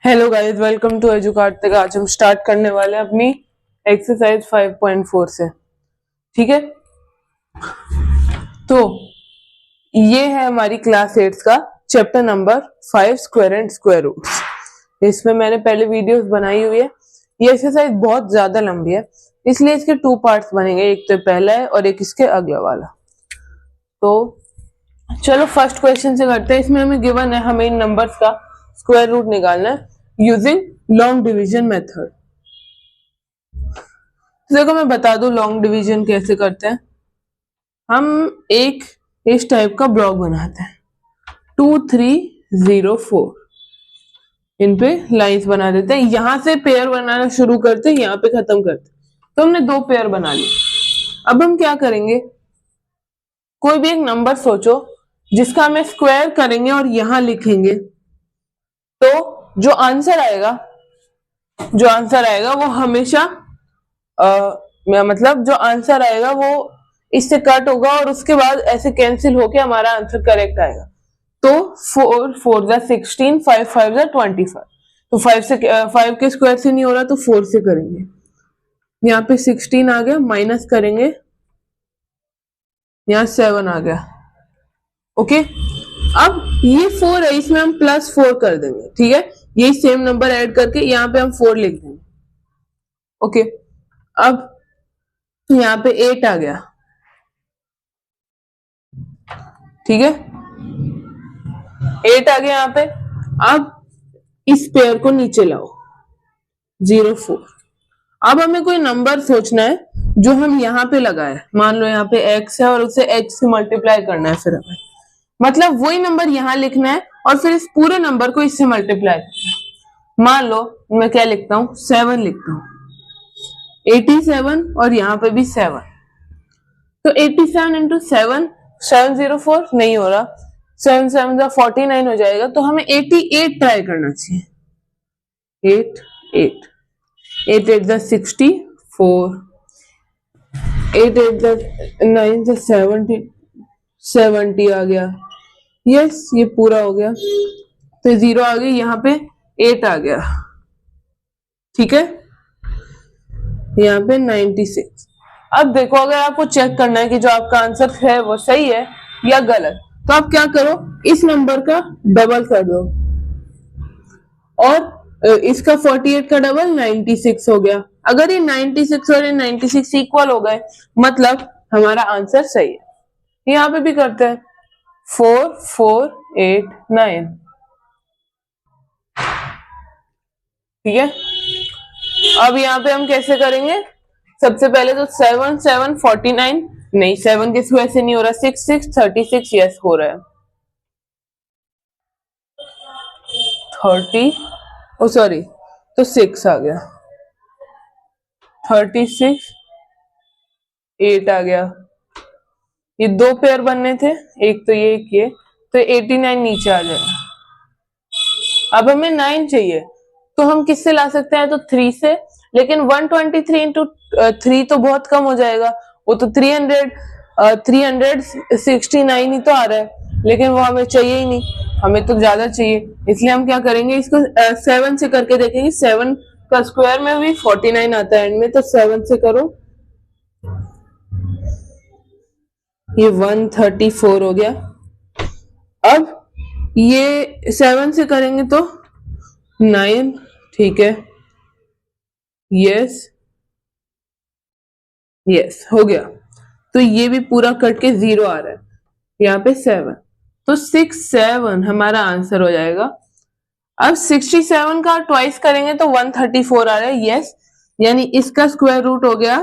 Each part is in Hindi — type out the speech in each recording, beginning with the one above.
Hello guys, welcome to Educart. आज हम स्टार्ट करने वाले हैं अपनी एक्सरसाइज 5.4 से। ठीक है, तो ये है हमारी क्लास 8 का chapter number 5 square and square roots. इसमें मैंने पहले वीडियोस बनाई हुई है। ये एक्सरसाइज बहुत ज्यादा लंबी है, इसलिए इसके 2 पार्ट्स बनेंगे, एक तो पहला है और एक इसके अगला वाला। तो चलो फर्स्ट क्वेश्चन से करते हैं। इसमें हमें गिवन है, हमें इन नंबर्स का स्क्वायर रूट निकालना है यूजिंग लॉन्ग डिवीजन मेथड। देखो मैं बता दूं लॉन्ग डिवीजन कैसे करते हैं। हम एक इस टाइप का ब्लॉक बनाते हैं, 2 3 0 4। इन पे लाइंस बना देते हैं, यहां से पेयर बनाना शुरू करते हैं, यहां पे खत्म करते हैं। तो हमने 2 पेयर बना लिए। अब हम क्या करेंगे, कोई भी एक नंबर सोचो जिसका हमें स्क्वायर करेंगे और यहां लिखेंगे, तो जो आंसर आएगा वो हमेशा मतलब जो आंसर आएगा वो इससे कट होगा और उसके बाद ऐसे कैंसिल होके हमारा आंसर करेक्ट आएगा। तो 4 4 जा 16, 5 5 जा 25। तो 5 के स्क्वायर से नहीं हो रहा तो 4 से करेंगे। यहाँ पे 16 आ गया, माइनस करेंगे, यहाँ 7 आ गया। ओके, अब ये 4 है, इसमें हम +4 कर देंगे। ठीक है, यही सेम नंबर ऐड करके यहाँ पे हम 4 लिख देंगे। ओके, अब यहाँ पे 8 आ गया। ठीक है, 8 आ गया यहाँ पे। अब इस पेयर को नीचे लाओ, 0 4। अब हमें कोई नंबर सोचना है जो हम यहाँ पे लगाए। मान लो यहाँ पे x है और उसे h से मल्टीप्लाई करना है, फिर हमें मतलब वही नंबर यहाँ लिखना है और फिर इस पूरे नंबर को इससे मल्टीप्लाई करना है। मान लो मैं क्या लिखता हूँ, 7 लिखता हूँ, 87 और यहाँ पे भी 7। तो 87 इंटू 7, 704 नहीं हो रहा, 7 7 49 हो जाएगा। तो हमें 88 ट्राई करना चाहिए। 8 8 8 8 64, 8 8 9 70 70 आ गया। यस, ये पूरा हो गया। तो 0 आ गई, यहाँ पे 8 आ गया। ठीक है, यहाँ पे 96। अब देखो, अगर आपको चेक करना है कि जो आपका आंसर है वो सही है या गलत, तो आप क्या करो, इस नंबर का डबल कर दो और इसका 48 का डबल 96 हो गया। अगर ये 96 और ये 96 इक्वल हो गए, मतलब हमारा आंसर सही है। यहाँ पे भी करते हैं, 4 4 8 9। ठीक है, अब यहाँ पे हम कैसे करेंगे, सबसे पहले तो 7 7 49 नहीं, 7 के स्क्वायर से नहीं हो रहा, 6 6 36 यस हो रहा है। 30 ओ सॉरी, तो 6 आ गया, 36 8 आ गया। ये 2 पेयर बनने थे, एक तो ये एक ये, तो 89 नीचे आ जाएगा। अब हमें 9 चाहिए, तो हम किससे ला सकते हैं, तो 3 से। लेकिन 123 इंटू 3 तो बहुत कम हो जाएगा, वो तो 369 ही तो आ रहा है, लेकिन वो हमें चाहिए ही नहीं, हमें तो ज्यादा चाहिए। इसलिए हम क्या करेंगे, इसको 7 से करके देखेंगे। 7 का स्क्वायर में भी 49 आता है एंड में, तो 7 से करो, ये 134 हो गया। अब ये 7 से करेंगे तो 9। ठीक है, यस यस हो गया। तो ये भी पूरा कट के 0 आ रहा है, यहाँ पे 7, तो 6 7 हमारा आंसर हो जाएगा। अब 67 का ट्वाइस करेंगे तो 134 आ रहा है, यस, यानी इसका स्क्वायर रूट हो गया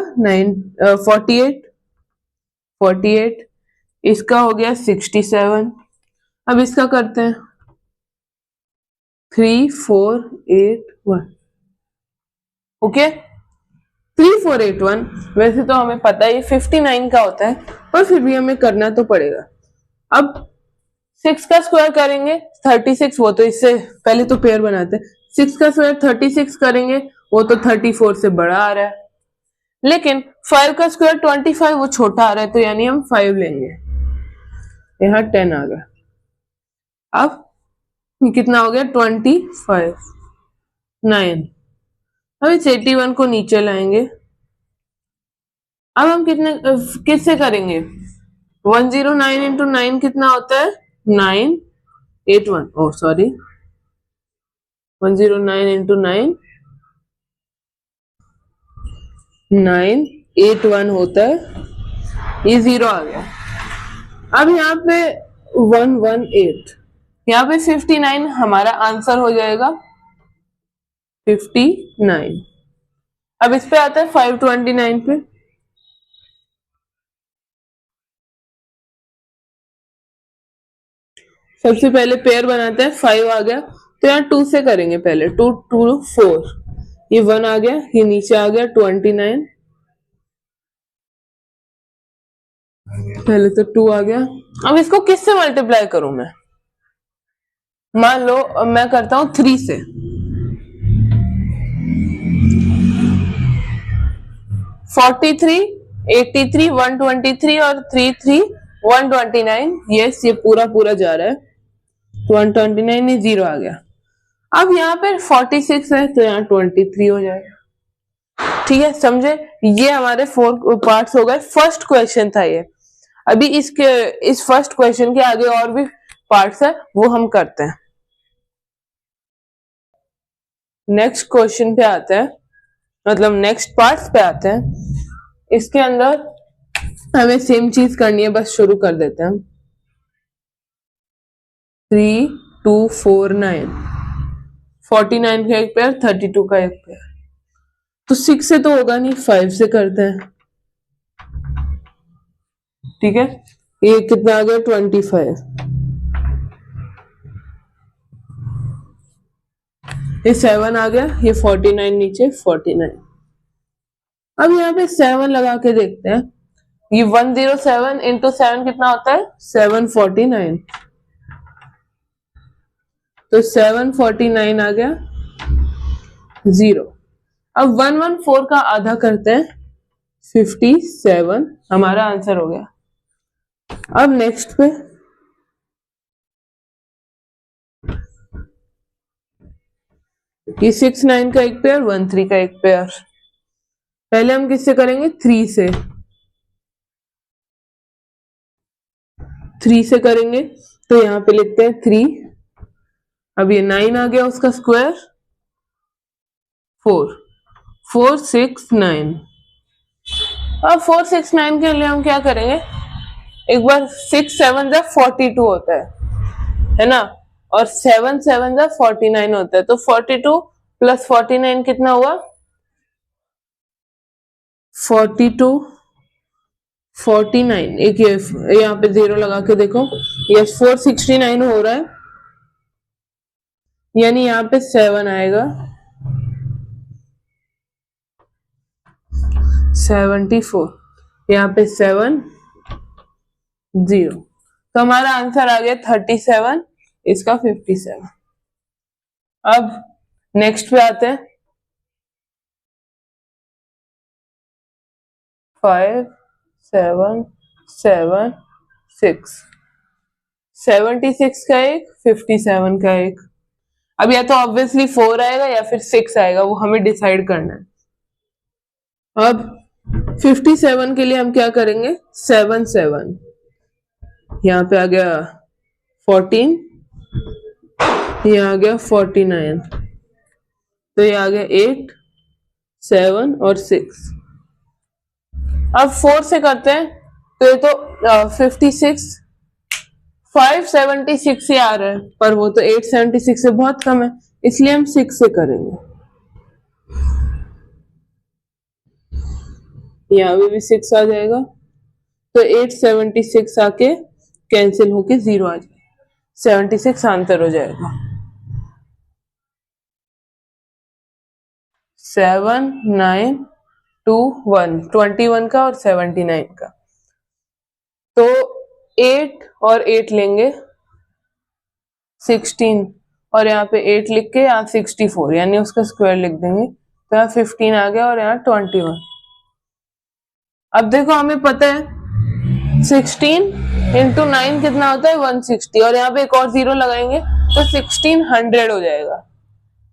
48, इसका हो गया 67। अब इसका करते हैं, 3 4 8 1। ओके, 3 4 8 1 वैसे तो हमें पता है 59 का होता है, पर फिर भी हमें करना तो पड़ेगा। अब 6 का स्क्वायर करेंगे 36, वो तो इससे पहले तो पेयर बनाते हैं। 6 का स्क्वायर 36 करेंगे, वो तो 34 से बड़ा आ रहा है। लेकिन 5 का स्क्वायर 25, वो छोटा आ रहा है, तो यानी हम 5 लेंगे। यहाँ 10 आ गया। अब कितना हो गया, 25। 9। अब इस 81 को नीचे लाएंगे। अब हम किससे करेंगे? 109 इंटू 9 कितना होता है? 981। ओ सॉरी, 109 इंटू 9 981 होता है। ये 0 आ गया। अब यहाँ पे 118, यहाँ पे 59 हमारा आंसर हो जाएगा 59। अब इस पे आता है 529 पे। सबसे पहले पेयर बनाते हैं। 5 आ गया तो यहाँ 2 से करेंगे पहले। 2 2 4, ये 1 आ गया, ये नीचे आ गया 29। पहले तो 2 आ गया। अब इसको किससे मल्टीप्लाई करूं मैं? मान लो मैं करता हूं 3 से। 43, 83, 123 और 33, 129। यस, ये पूरा पूरा जा रहा है। 129, ये 0 आ गया। अब यहाँ पे 46 है तो यहाँ 23 हो जाएगा। ठीक है, समझे? ये हमारे 4 पार्ट्स हो गए। फर्स्ट क्वेश्चन था ये। अभी इस फर्स्ट क्वेश्चन के आगे और भी पार्ट्स है, वो हम करते हैं। नेक्स्ट क्वेश्चन पे आते हैं, मतलब नेक्स्ट पार्ट्स पे आते हैं। इसके अंदर हमें सेम चीज करनी है, बस शुरू कर देते हैं। 3 2 4 9, 49 का एक पेयर, 32 का एक पेयर। तो 6 से तो होगा नहीं, 5 से करते हैं। ठीक है, ये कितना आ गया? 25। ये 7 आ गया, ये 49 नीचे 49। अब यहाँ पे 7 लगा के देखते हैं। ये 107 इंटू 7 कितना होता है? 749। तो 749 आ गया 0। अब 114 का आधा करते हैं, 57 हमारा आंसर हो गया। अब नेक्स्ट पे ये 69 का एक पेयर, 13 का एक पेयर। पहले हम किससे करेंगे? 3 से। 3 से करेंगे तो यहाँ पे लिखते हैं 3। अब ये 9 आ गया, उसका स्क्वायर 4, 4 6 9। अब 4 6 9 के लिए हम क्या करेंगे? एक बार 6 7 जा 42 होता है ना, और 7 7 जा 49 होता है। तो 42 प्लस 49 कितना हुआ? 42 49। एक ये यहाँ पे 0 लगा के देखो, यस 469 हो रहा है, यानी यहाँ पे 7 आएगा, 74। यहाँ पे 7 0। तो हमारा आंसर आ गया 37, इसका 57। अब नेक्स्ट पे आते हैं। 5 7 7 6, 76 का एक, 57 का एक। अब या तो ऑब्वियसली 4 आएगा या फिर 6 आएगा, वो हमें डिसाइड करना है। अब 57 के लिए हम क्या करेंगे? 7 7, यहाँ पे आ गया 14, यहाँ आ गया 49, तो ये आ गया 8 7 और 6। अब 4 से करते हैं तो ये तो 56 576 ही आ रहा है, पर वो तो 876 से बहुत कम है, इसलिए हम 6 से करेंगे। यहाँ पे भी 6 आ जाएगा, तो 876 आके कैंसिल होके 0 आ जाएगा, 76 आंसर हो जाएगा। 7 9 2 1, 21 का और 79 का। तो 8 और 8 लेंगे 16, और यहाँ पे 8 लिख के यहाँ 64, यानी उसका स्क्वायर लिख देंगे, तो यहाँ 15 आ गया और यहाँ 21। अब देखो हमें पता है 16 इंटू 9 कितना होता है? 160, और यहाँ पे एक और 0 लगाएंगे तो 1600 हो जाएगा।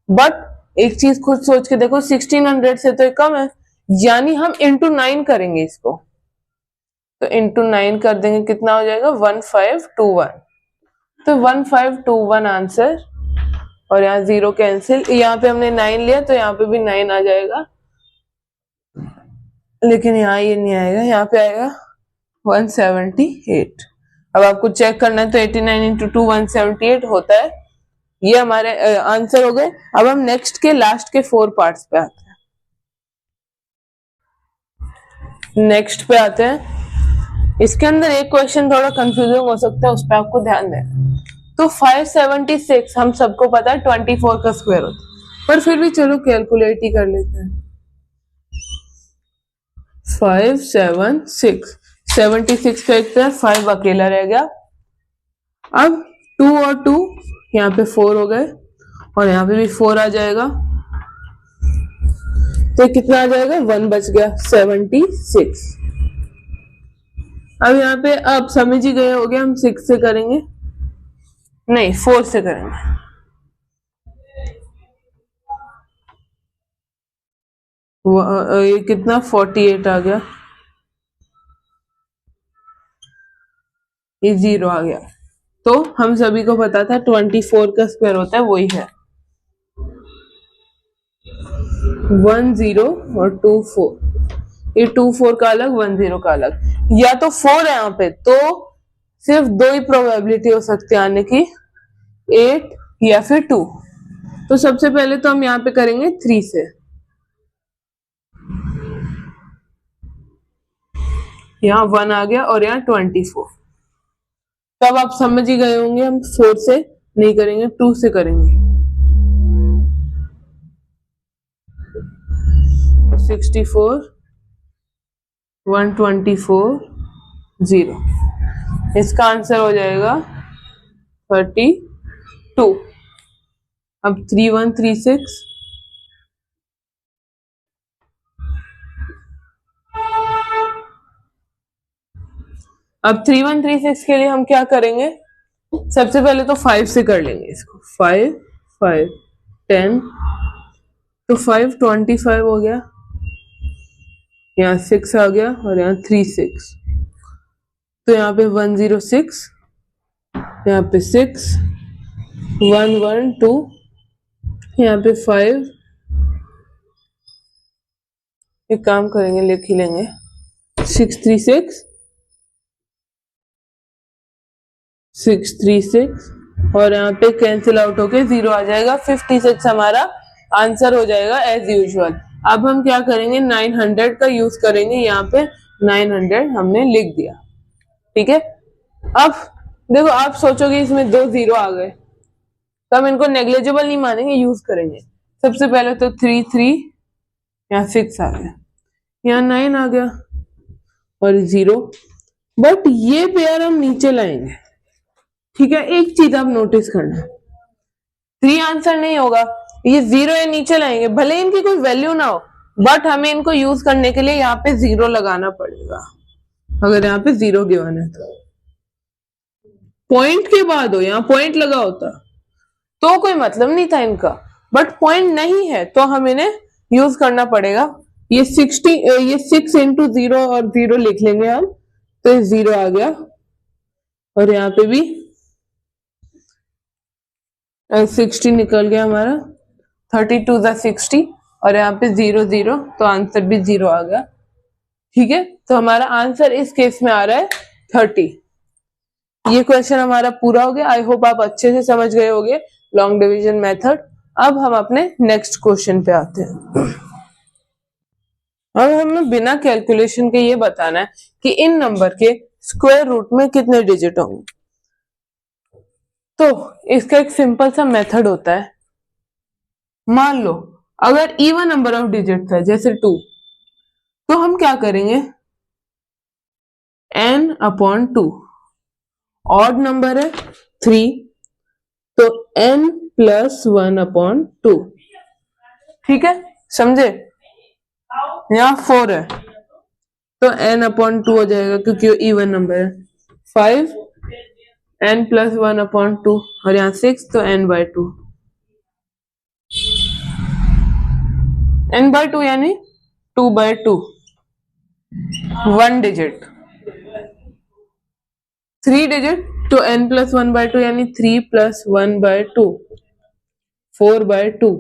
बट एक चीज खुद सोच के देखो, 1600 से तो ये कम है, यानी हम इंटू 9 करेंगे इसको, तो इंटू 9 कर देंगे, कितना हो जाएगा 1521। तो 1521 आंसर, और यहाँ 0 कैंसिल, यहाँ पे हमने 9 लिया तो यहाँ पे भी 9 आ जाएगा, लेकिन यहाँ ये नहीं आएगा, यहाँ पे आएगा 178। अब आपको चेक करना है तो 89 इंटू 2 178 होता है। ये हमारे आंसर हो गए। अब हम नेक्स्ट के लास्ट के 4 पार्ट्स पे आते हैं। नेक्स्ट पे आते हैं, इसके अंदर एक क्वेश्चन थोड़ा कंफ्यूजिंग हो सकता है, उस पर आपको ध्यान देना। तो 576 हम सबको पता है 24 का स्क्वायर होता है, पर फिर भी चलो कैलकुलेट ही कर लेते हैं। 576, 76 का एक पेयर, 5 अकेला रह गया। अब 2 और 2 यहाँ पे 4 हो गए, और यहाँ पे भी 4 आ जाएगा, तो कितना आ जाएगा 1 बच गया, 76। अब यहाँ पे आप समझ ही गए होगे, हम 6 से करेंगे, नहीं 4 से करेंगे। ये कितना 48 आ गया, ये 0 आ गया। तो हम सभी को पता था 24 का स्क्वायर होता है, वही है 10 और 24। ये 24 का अलग, 10 का अलग, या तो 4 है यहाँ पे, तो सिर्फ 2 ही प्रोबेबिलिटी हो सकती है आने की, 8 या फिर 2। तो सबसे पहले तो हम यहाँ पे करेंगे 3 से, यहाँ 1 आ गया और यहाँ 24। तब आप समझ ही गए होंगे हम 4 से नहीं करेंगे, 2 से करेंगे। 64 124 0, इसका आंसर हो जाएगा 32। अब 3136, अब 3136 के लिए हम क्या करेंगे, सबसे पहले तो 5 से कर लेंगे इसको, 5 5 10, तो 5 25 हो गया, यहाँ 6 आ गया, और यहाँ 36, तो यहाँ पे 106, यहाँ पे 6 112, यहाँ पे 5, एक काम करेंगे लिख ही लेंगे, 636 636, और यहाँ पे कैंसिल आउट होके 0 आ जाएगा, 56 हमारा आंसर हो जाएगा एज यूजुअल। अब हम क्या करेंगे, 900 का यूज करेंगे, यहाँ पे 900 हमने लिख दिया, ठीक है। अब देखो, आप सोचोगे इसमें 2 0 आ गए, तो हम इनको नेग्लिजिबल नहीं मानेंगे, यूज करेंगे। सबसे पहले तो 3 3, यहाँ 6 आ गया, यहाँ 9 आ गया, और 0, बट ये पेयर हम नीचे लाएंगे, ठीक है। एक चीज आप नोटिस करना, 3 आंसर नहीं होगा, ये 0 ये नीचे लाएंगे, भले इनकी कोई वैल्यू ना हो, बट हमें इनको यूज करने के लिए यहाँ पे 0 लगाना पड़ेगा। अगर यहाँ पे 0 गिवन है तो पॉइंट के बाद हो, यहाँ पॉइंट लगा होता तो कोई मतलब नहीं था इनका, बट पॉइंट नहीं है तो हम इन्हें यूज करना पड़ेगा। ये 6 इंटू 0 और 0 लिख लेंगे हम, तो ये 0 आ गया, और यहाँ पे भी 60 निकल गया हमारा, 32 + 60, और यहाँ पे 0 0, तो आंसर भी 0 आ गया, ठीक है। तो हमारा आंसर इस केस में आ रहा है 30। ये क्वेश्चन हमारा पूरा हो गया। आई होप आप अच्छे से समझ गए होंगे लॉन्ग डिवीजन मेथड। अब हम अपने नेक्स्ट क्वेश्चन पे आते हैं। अब हमें बिना कैलकुलेशन के ये बताना है कि इन नंबर के स्क्वायर रूट में कितने डिजिट होंगे। तो इसका एक सिंपल सा मेथड होता है। मान लो अगर इवन नंबर ऑफ डिजिट्स है जैसे 2, तो हम क्या करेंगे, n/2। ऑड नंबर है 3, तो n + 1/2, ठीक है, समझे। यहाँ 4 है तो n/2 हो जाएगा क्योंकि वो इवन नंबर है। 5 n + 1/2, और यहाँ 6 तो n/2। n बाय 2 यानी 2 बाय 2, 1 डिजिट, 3 डिजिट तो n प्लस 1 बाय 2 यानी 3 प्लस 1 बाय 2, 4 बाय 2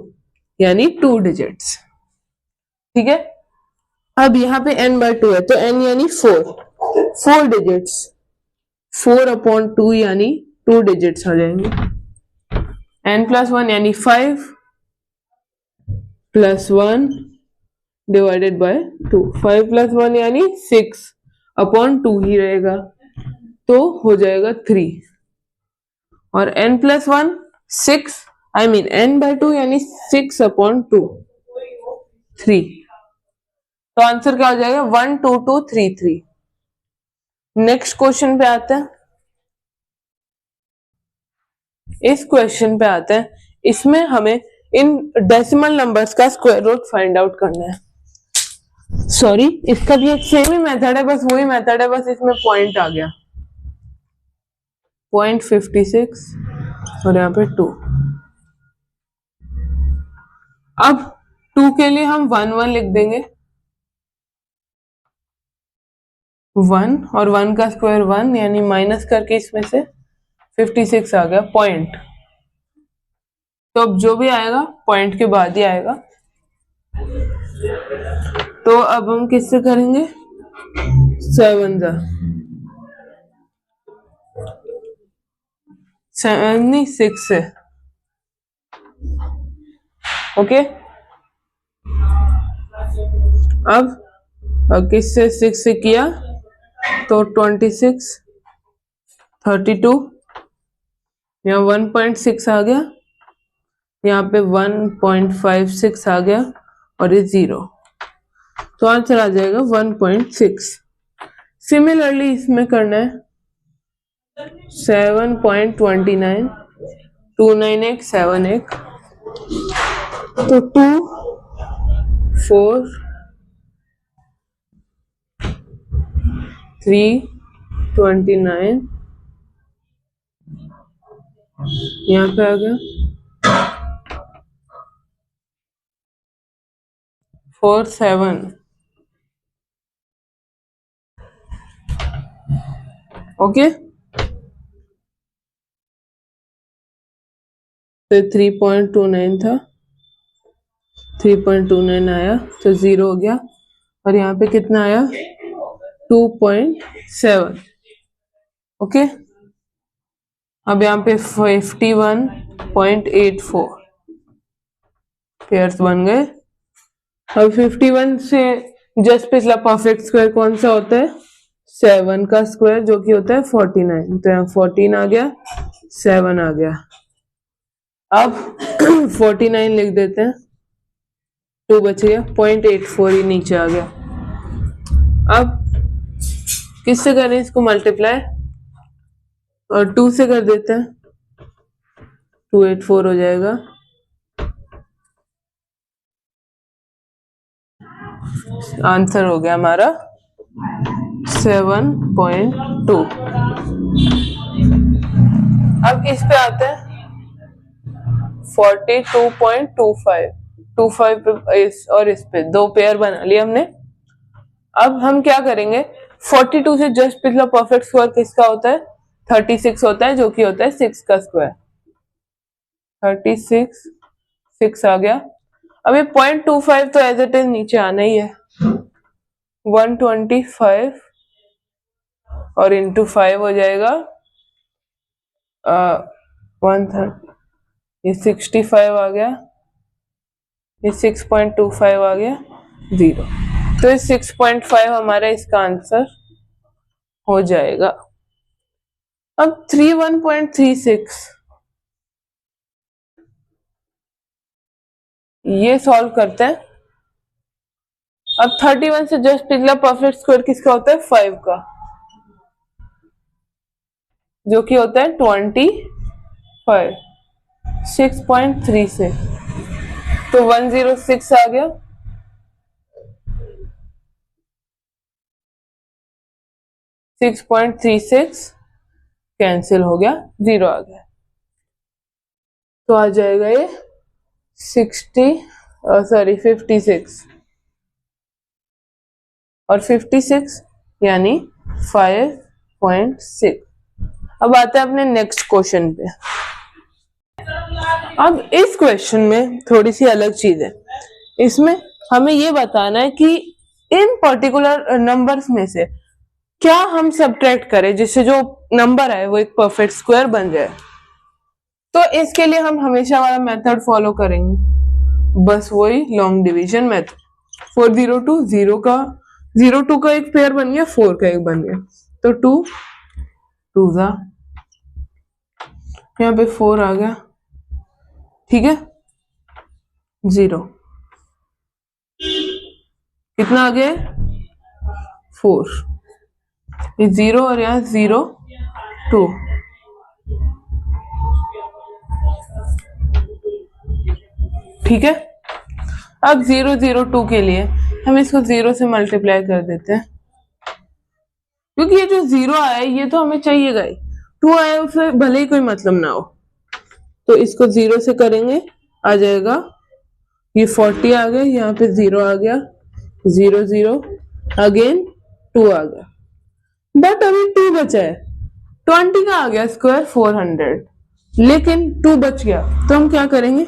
यानी 2 डिजिट्स। ठीक है, अब यहाँ पे n बाय 2 है तो n यानी 4 डिजिट्स, 4 अपॉन 2 यानी 2 डिजिट्स आ जाएंगे। n प्लस 1 यानी 5 प्लस 1 डिवाइडेड बाय 2, 5 प्लस 1 यानी 6 अपॉन 2 ही रहेगा तो हो जाएगा 3, और n plus 1 6, I mean n by 2 यानी 6 अपॉन 2, 3, तो आंसर क्या हो जाएगा 1 2 2 3 3। नेक्स्ट क्वेश्चन पे आते हैं। इस क्वेश्चन पे आते हैं, इसमें हमें इन डेसिमल नंबर्स का स्क्वायर रूट फाइंड आउट करना है। सॉरी, इसका भी एक सेम ही मेथड है, बस वही मेथड है, बस इसमें पॉइंट आ गया 0.56 और यहाँ पे 2। अब 2 के लिए हम 1 1 लिख देंगे, 1 और 1 का स्क्वायर 1 यानी माइनस करके इसमें से 56 आ गया पॉइंट, तो अब जो भी आएगा पॉइंट के बाद ही आएगा। तो अब हम किससे करेंगे, 7 नहीं 6 से, ओके। अब किससे 6 से किया तो 26, 32, यहाँ 1.6 आ गया, यहाँ पे 1.56 आ गया और ये 0, तो आंसर आ जाएगा 1.6। सिमिलरली इसमें करना है 7.29, 29871, तो 2 4 3 29 यहाँ पे आ गया 4 7, ओके। तो 3.29 था, 3.29 आया तो 0 हो गया, और यहाँ पे कितना आया 2.7, ओके। अब यहाँ पे 51.84 पेयर्स बन गए। अब 51 से जस्ट पिछला परफेक्ट स्क्वायर कौन सा होता है, 7 का स्क्वायर जो कि होता है 49, तो यहाँ 14 आ गया, 7 आ गया। अब 49 लिख देते हैं, 2 बच गया, 0.84 ही नीचे आ गया। अब किससे करें इसको मल्टीप्लाई, और 2 से कर देते हैं, 284 हो जाएगा, आंसर हो गया हमारा 7.2। अब इस पे आते हैं 42.25, 25 पे और इस पे दो पेयर बना लिए हमने। अब हम क्या करेंगे, 42 से जस्ट पिछला परफेक्ट स्क्वायर किसका होता है, 36 होता है, जो कि होता है 6 का स्क्वायर, 36 6 आ गया। अब ये 0.25 तो एज इट इज नीचे आना ही है, 125 और इंटू 5 हो जाएगा 130, ये 65 आ गया, ये 6.25 आ गया 0, तो ये 6.5 हमारा इसका आंसर हो जाएगा। अब 31.36 ये सॉल्व करते हैं। अब 31 से जस्ट पिछला परफेक्ट स्क्वायर किसका होता है, 5 का, जो कि होता है 25, 6.3 से, तो 106 आ गया, 6.36 कैंसिल हो गया, 0 आ गया, तो आ जाएगा ये 60 सॉरी 56 और 56 यानी 5.6। अब आते हैं अपने नेक्स्ट क्वेश्चन पे। अब इस क्वेश्चन में थोड़ी सी अलग चीज है। इसमें हमें ये बताना है कि इन पर्टिकुलर नंबर्स में से क्या हम सब्ट्रैक्ट करें जिससे जो नंबर है वो एक परफेक्ट स्क्वायर बन जाए। तो इसके लिए हम हमेशा वाला मेथड फॉलो करेंगे, बस वही लॉन्ग डिवीजन मेथड। 402 0 का एक पेयर बन गया, 4 का एक बन गया, तो 2 2 जा, यहाँ पे 4 आ गया, ठीक है, 0 कितना आ गया 4, ये 0 और यहाँ 0 2, ठीक है। अब 0 0 2 के लिए हम इसको 0 से मल्टीप्लाई कर देते हैं, क्योंकि ये जो 0 आया है ये तो हमें चाहिएगा ही, 2 आया उसे भले ही कोई मतलब ना हो, तो इसको 0 से करेंगे, आ जाएगा ये 40 आ गया, यहाँ पे 0 आ गया, 0 0 अगेन 2 आ गया, बट अभी 2 बचा है, 20 का आ गया स्क्वायर 400, लेकिन 2 बच गया, तो हम क्या करेंगे,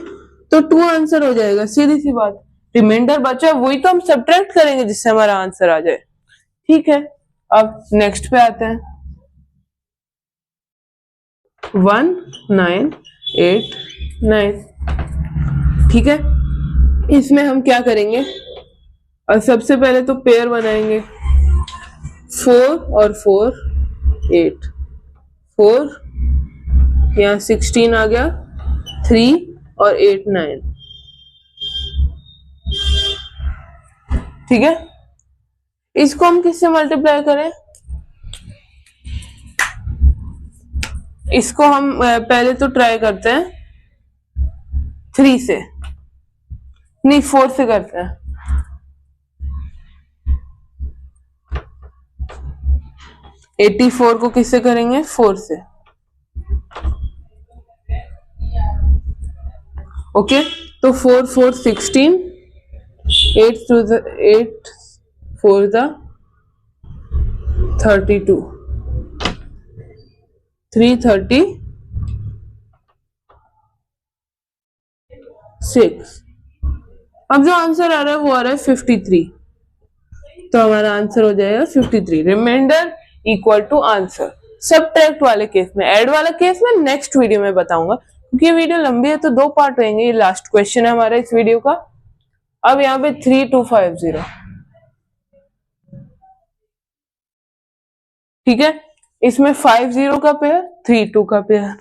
तो 2 आंसर हो जाएगा, सीधी सी बात। रिमाइंडर बचा वही तो हम सब्ट्रैक्ट करेंगे जिससे हमारा आंसर आ जाए, ठीक है। अब नेक्स्ट पे आते हैं, 1989, ठीक है। इसमें हम क्या करेंगे, और सबसे पहले तो पेयर बनाएंगे, 4 और 4 8, 4 यहाँ 16 आ गया, 3 और 8 9, ठीक है। इसको हम किससे मल्टीप्लाई करें, इसको हम पहले तो ट्राई करते हैं 3 से, नहीं 4 से करते हैं, 84 को किससे करेंगे 4 से, ओके। तो 4 4 16, 8 to the 8 4 the 32, 336। अब जो आंसर आ रहा है वो आ रहा है 53, तो हमारा आंसर हो जाएगा 53। Remainder equal to answer. Subtract वाले केस में, ऐड वाला केस में नेक्स्ट वीडियो में बताऊंगा, क्योंकि ये वीडियो लंबी है तो 2 पार्ट रहेंगे। ये लास्ट क्वेश्चन है हमारा इस वीडियो का। अब यहाँ पे 3250, ठीक है। इसमें 50 का पेयर, 32 का पेयर,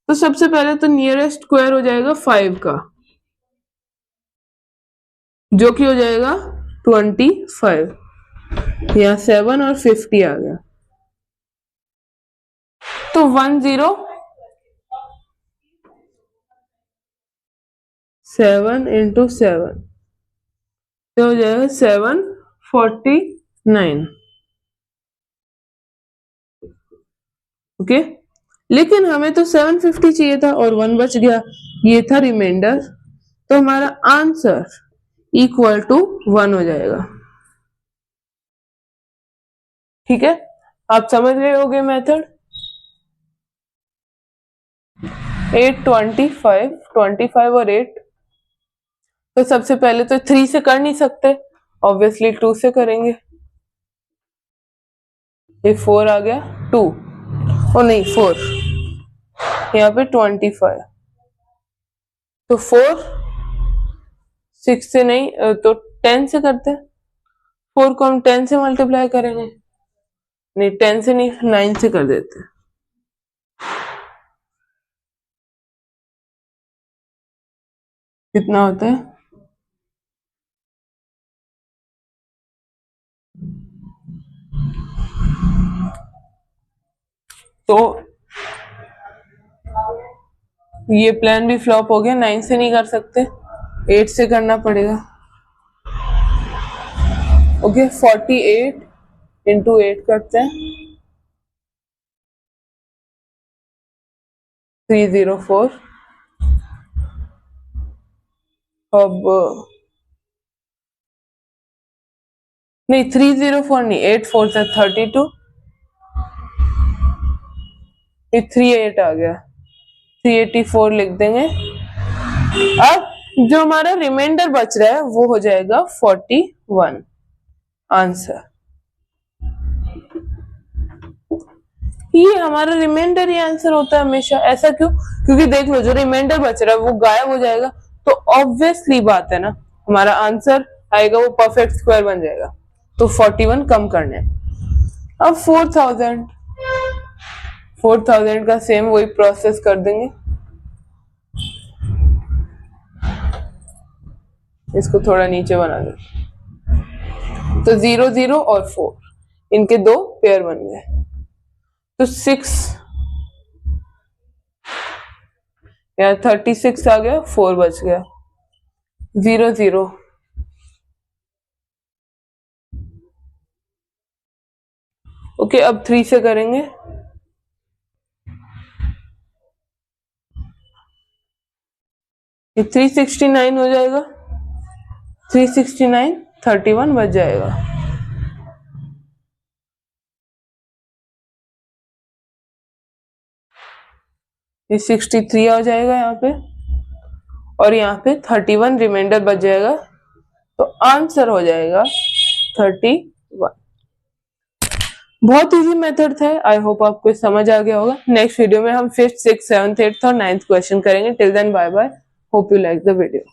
तो सबसे पहले तो नियरेस्ट स्क्वायर हो जाएगा 5 का, जो कि हो जाएगा 25, यहाँ 7 और 50 आ गया, तो 7 into 7 तो हो जाएगा 749, ओके। लेकिन हमें तो 750 चाहिए था और 1 बच गया, ये था रिमाइंडर, तो हमारा आंसर इक्वल टू 1 हो जाएगा, ठीक है। आप समझ रहे होगे मेथड। 8 25 25 और 8, तो सबसे पहले तो 3 से कर नहीं सकते, ऑब्वियसली 2 से करेंगे, ये 4 आ गया, 2 ओ नहीं 4, यहाँ पे 25, तो 4 6 से नहीं तो 10 से करते हैं, 4 को हम 10 से मल्टीप्लाई करेंगे, नहीं 10 से नहीं 9 से कर देते हैं, कितना होता है, तो ये प्लान भी फ्लॉप हो गया, 9 से नहीं कर सकते, 8 से करना पड़ेगा, ओके। 48 इंटू 8 करते हैं, 304, अब नहीं 304 नहीं, 8 4 से 32, ये 38 आ गया, 384 लिख देंगे। अब जो हमारा रिमाइंडर बच रहा है वो हो जाएगा 41 आंसर। ये हमारा रिमाइंडर ही आंसर होता है हमेशा, ऐसा क्यों? क्योंकि देख लो जो रिमाइंडर बच रहा है वो गायब हो जाएगा, तो ऑब्वियसली बात है ना हमारा आंसर आएगा वो परफेक्ट स्क्वायर बन जाएगा। तो 41 कम करने। अब 4000 का सेम वही प्रोसेस कर देंगे, इसको थोड़ा नीचे बना दे। तो 0 0 और 4 इनके दो पेयर बन गए, तो 6 या 36 आ गया, 4 बच गया, 0 0। ओके, अब 3 से करेंगे। ये 369 हो जाएगा, 369 31 बच जाएगा। ये 63 आ जाएगा यहाँ पे, और यहाँ पे 31 रिमाइंडर बच जाएगा, तो आंसर हो जाएगा 31। बहुत इजी मेथड था, आई होप आपको समझ आ गया होगा। नेक्स्ट वीडियो में हम 5th 6th 7th 8th और 9th क्वेश्चन करेंगे। Till then bye bye, hope you like the video.